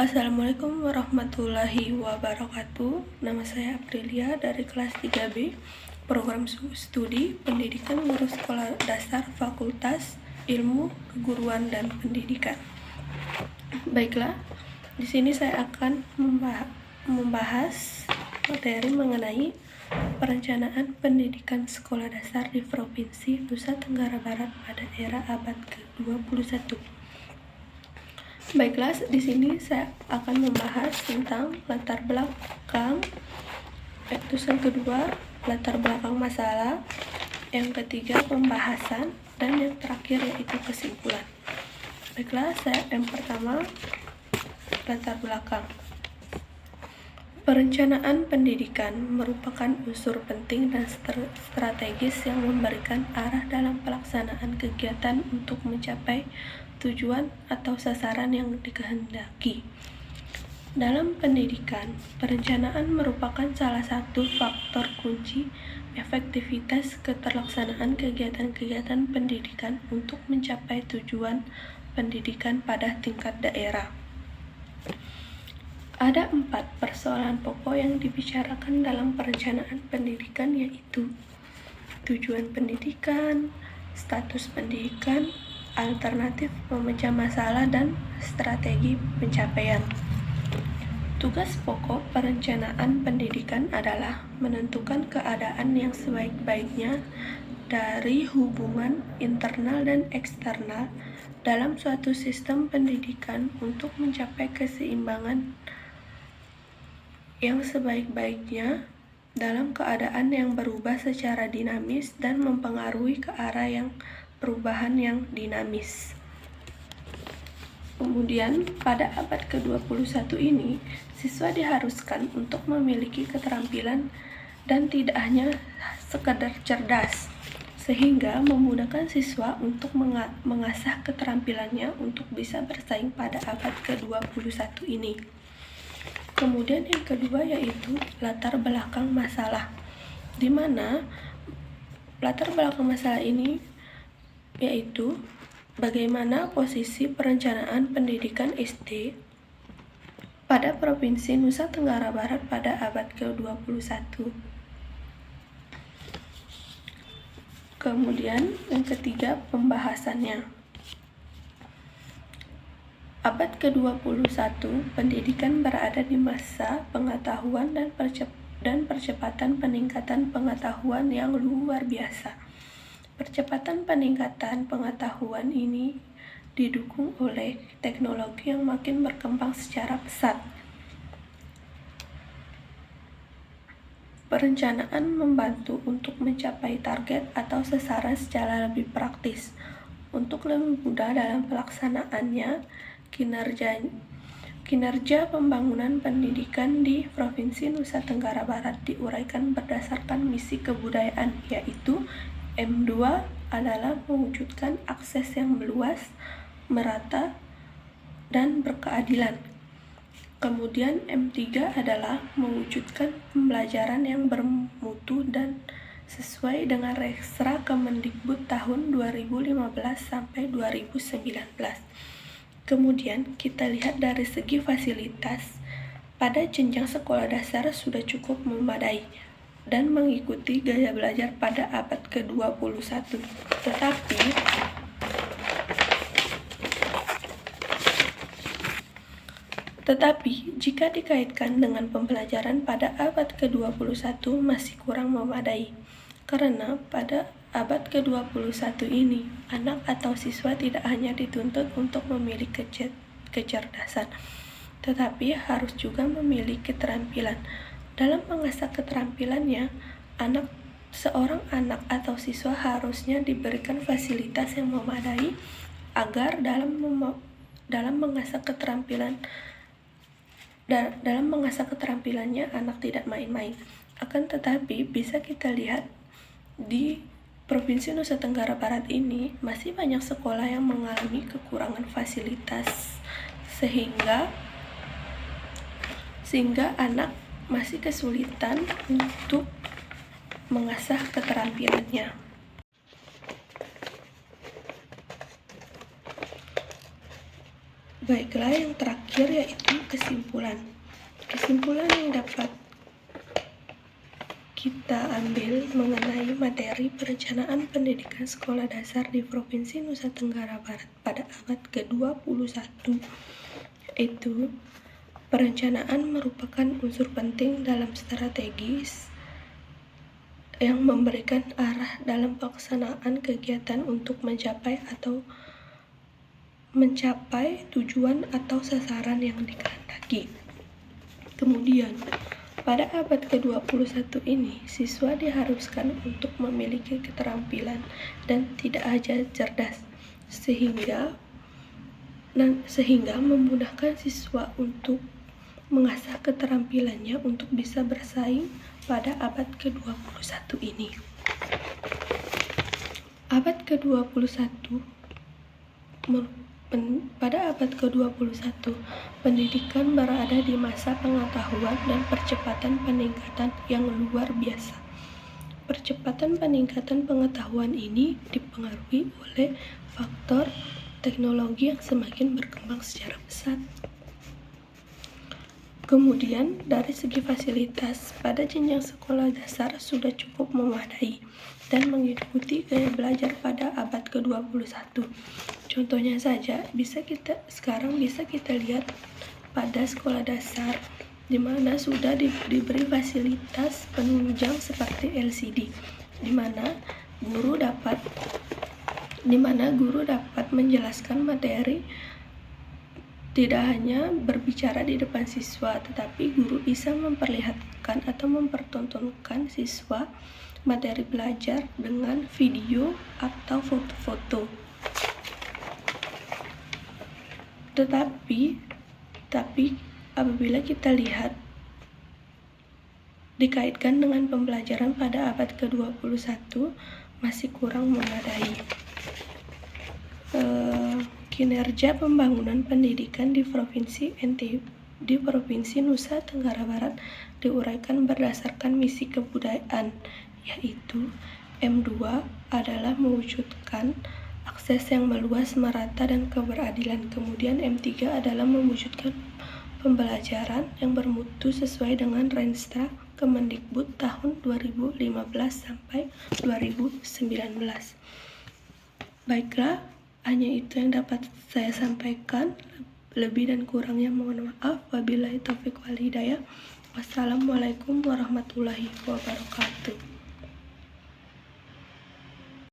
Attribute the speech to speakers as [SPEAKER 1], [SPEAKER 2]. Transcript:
[SPEAKER 1] Assalamualaikum warahmatullahi wabarakatuh. Nama saya Aprilia dari kelas 3B, program studi Pendidikan Guru Sekolah Dasar Fakultas Ilmu Keguruan dan Pendidikan. Baiklah, di sini saya akan membahas materi mengenai perencanaan pendidikan sekolah dasar di Provinsi Nusa Tenggara Barat pada era abad ke-21. Baiklah, di sini saya akan membahas tentang latar belakang, terus yang kedua latar belakang masalah, yang ketiga pembahasan, dan yang terakhir yaitu kesimpulan. Baiklah, yang pertama latar belakang. Perencanaan pendidikan merupakan unsur penting dan strategis yang memberikan arah dalam pelaksanaan kegiatan untuk mencapai tujuan atau sasaran yang dikehendaki. Dalam pendidikan, perencanaan merupakan salah satu faktor kunci efektivitas keterlaksanaan kegiatan-kegiatan pendidikan untuk mencapai tujuan pendidikan pada tingkat daerah. Ada 4 persoalan pokok yang dibicarakan dalam perencanaan pendidikan, yaitu tujuan pendidikan, status pendidikan, alternatif pemecah masalah, dan strategi pencapaian. Tugas pokok perencanaan pendidikan adalah menentukan keadaan yang sebaik-baiknya dari hubungan internal dan eksternal dalam suatu sistem pendidikan untuk mencapai keseimbangan yang sebaik-baiknya dalam keadaan yang berubah secara dinamis dan mempengaruhi ke arah yang perubahan yang dinamis. Kemudian, pada abad ke-21 ini, siswa diharuskan untuk memiliki keterampilan dan tidak hanya sekedar cerdas, sehingga memudahkan siswa untuk mengasah keterampilannya untuk bisa bersaing pada abad ke-21 ini. Kemudian yang kedua yaitu latar belakang masalah, di mana latar belakang masalah ini yaitu bagaimana posisi perencanaan pendidikan SD pada Provinsi Nusa Tenggara Barat pada abad ke-21. Kemudian yang ketiga pembahasannya. Abad ke-21, pendidikan berada di masa pengetahuan dan percepatan peningkatan pengetahuan yang luar biasa. Percepatan peningkatan pengetahuan ini didukung oleh teknologi yang makin berkembang secara pesat. Perencanaan membantu untuk mencapai target atau sasaran secara lebih praktis. Untuk lebih mudah dalam pelaksanaannya, kinerja pembangunan pendidikan di Provinsi Nusa Tenggara Barat diuraikan berdasarkan misi kebudayaan, yaitu M2 adalah mewujudkan akses yang meluas, merata, dan berkeadilan. Kemudian M3 adalah mewujudkan pembelajaran yang bermutu dan sesuai dengan Reksra Kemendikbud tahun 2015 sampai 2019. Kemudian kita lihat dari segi fasilitas, pada jenjang sekolah dasar sudah cukup memadai dan mengikuti gaya belajar pada abad ke-21. Tetapi jika dikaitkan dengan pembelajaran pada abad ke-21 masih kurang memadai, karena pada abad ke-21 ini, anak atau siswa tidak hanya dituntut untuk memiliki kecerdasan, tetapi harus juga memiliki keterampilan. Dalam mengasah keterampilannya, seorang anak atau siswa harusnya diberikan fasilitas yang memadai agar dalam mengasah keterampilannya anak tidak main-main. Akan tetapi bisa kita lihat di Provinsi Nusa Tenggara Barat ini masih banyak sekolah yang mengalami kekurangan fasilitas sehingga anak masih kesulitan untuk mengasah keterampilannya. Baiklah, yang terakhir yaitu kesimpulan. Kesimpulan yang dapat kita ambil mengenai materi perencanaan pendidikan sekolah dasar di Provinsi Nusa Tenggara Barat pada abad ke-21 itu, perencanaan merupakan unsur penting dalam strategis yang memberikan arah dalam pelaksanaan kegiatan untuk mencapai tujuan atau sasaran yang dikehendaki. Kemudian, pada abad ke-21 ini, siswa diharuskan untuk memiliki keterampilan dan tidak hanya cerdas, sehingga memudahkan siswa untuk mengasah keterampilannya untuk bisa bersaing pada abad ke-21 ini. Pada abad ke-21, pendidikan berada di masa pengetahuan dan percepatan peningkatan yang luar biasa. Percepatan peningkatan pengetahuan ini dipengaruhi oleh faktor teknologi yang semakin berkembang secara pesat. Kemudian, dari segi fasilitas, pada jenjang sekolah dasar sudah cukup memadai dan mengikuti gaya belajar pada abad ke-21. Contohnya saja, bisa kita lihat pada sekolah dasar di mana sudah diberi fasilitas penunjang seperti LCD, di mana guru dapat menjelaskan materi, tidak hanya berbicara di depan siswa, tetapi guru bisa memperlihatkan atau mempertontonkan siswa materi belajar dengan video atau foto-foto. Tetapi apabila kita lihat dikaitkan dengan pembelajaran pada abad ke-21 masih kurang memadai. Kinerja pembangunan pendidikan di Provinsi Nusa Tenggara Barat diuraikan berdasarkan misi kebudayaan, yaitu M2 adalah mewujudkan akses yang meluas, merata, dan keberadilan. Kemudian M3 adalah mewujudkan pembelajaran yang bermutu sesuai dengan Renstra Kemendikbud tahun 2015 sampai 2019. Baiklah, hanya itu yang dapat saya sampaikan. Lebih dan kurangnya mohon maaf. Wabillahi taufiq wal hidayah. Wassalamualaikum warahmatullahi wabarakatuh.